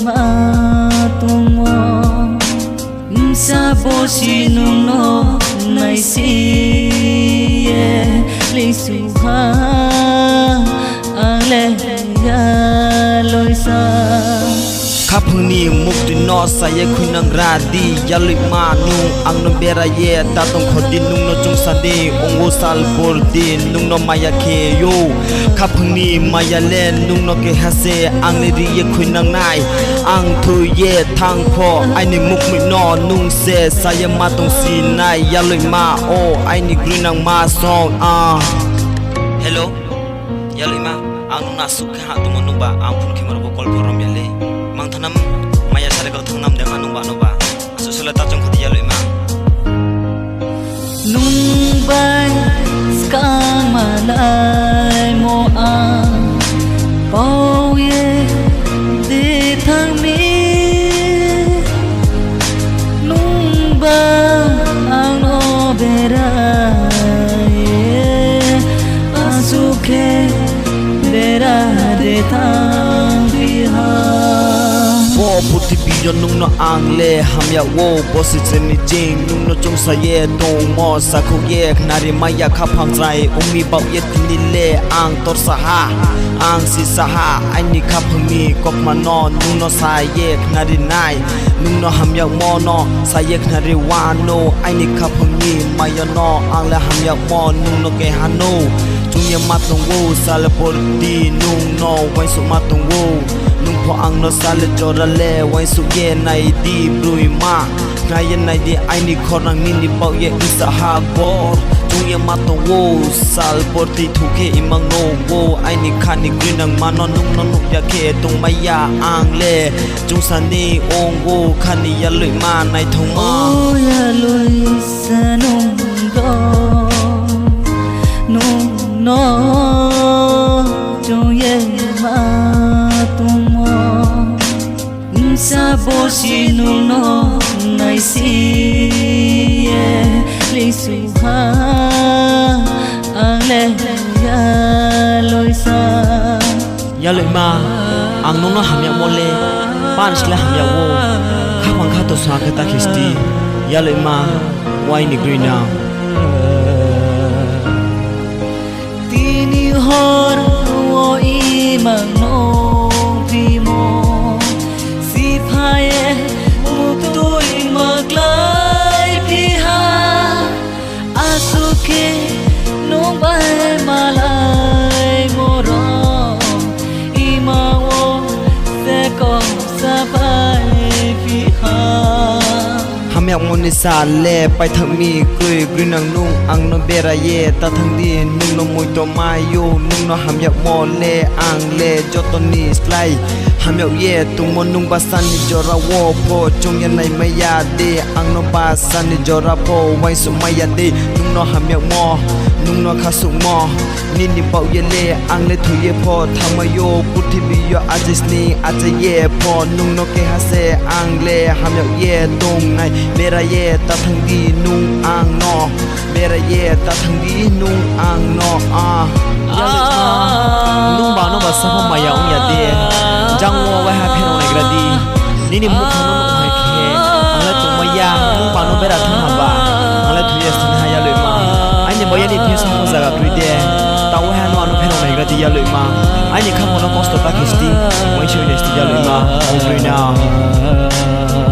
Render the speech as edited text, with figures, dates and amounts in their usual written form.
ma tung mo sa bo si nung no nai si li su ha ang le ya loi sa khắp hương ni mục tin nó say khuyên năng ra đi ya lụy ma nung ang nó bera ye ta tông khó tin nung nó chung sa đi ông vô sal bor đi nung nó maya khe yo khắp hương ni maya lên nung nó ke hase ang le ri ye khuyên năng nai ang thu ye thang pho ai ni mục mi no nung se say ma tông si nai ya lụy ma o ai ni green năng ma song hello ya lụy ma ang nung na su khe ha tum nung ba ang phun khimar bo kol borom ya le mang thanam maya sare ko thangnam de manung ba no ba asusula ta chung khodiya loi ma nung bai skang malai mo a pau ye de thang mi nung ba ang no bera ye asuke bera de thang bi ha puti biyo nung no ang le ham ya wo bosi cheni jing nung no chung sa ye dong mo sa khu ye nari maya kha phang trai umi bau ye ni le ang tor sa ha ang si sa ha ai ni kha phang ni kok ma no nung no sa ye nari nai nung no ham ya mo no sa ye nari wa no ai ni kha phang ni maya no ang le ham ya mo nung no ke ha no chung ye ma tong wo sa le por di nung no wai su ma tong wo nung pho ang no sale chora le wai su ye nai di brui ma ngai ye nai di ai ni khorang ni ni pau ye isa ha bor chung ye ma to wo sal por ti thu ke imang no wo ai ni khan ni green ang ma no nung no ya ke tung ma ya ang le chung san ni ong wo khan ni ya lui ma nai thong ma o ya lui sa nung do nung no chung ye ma sa bo si nung no nai si li su ha ang le ya loi sa ya loi ma ang nung no ham ya mo le pan sla ham ya wo kha phang kha to sa ka ta khisti ya loi ma wai ni green now tini hor wo i mang no vi mo nung bai malai moro imawo se ko sa bai phi ha ham ya mon ni sa le pai thang mi koi green nang nung ang no bera ye ta thang di nung no moi to mai yo nung no ham ya mo le ang le jotoni slide ham ya ye tung mon nung basan ni jora wo pho chung ya nai ma ya de ang no basan ni jora pho wai su ma ya de nung no ham ya mo nung no kha su mo ni ni pau ye le ang le thu ye pho thang ma yo puthi bi yo ajis ni aja ye pho nung no ke ha se ang le ham ya ye tung nai bera ye ta thang di nung ang no bera ye ta thang di nung ang no nung ba no ba sa ma ya ong ya de jang wo wa ha phe no ne gra di ni ni mu khon no hai khe ang la tu ma ya nung ba no bera thang ha ba ang la thu ye sin ha ya le ma ai ni mo ya ni phe sa ko za ga tui de ta wa ha no anu phe no ne gra di ya le ma ai ni kham no cost ta khisti mo shi ne sti ya le ma o green now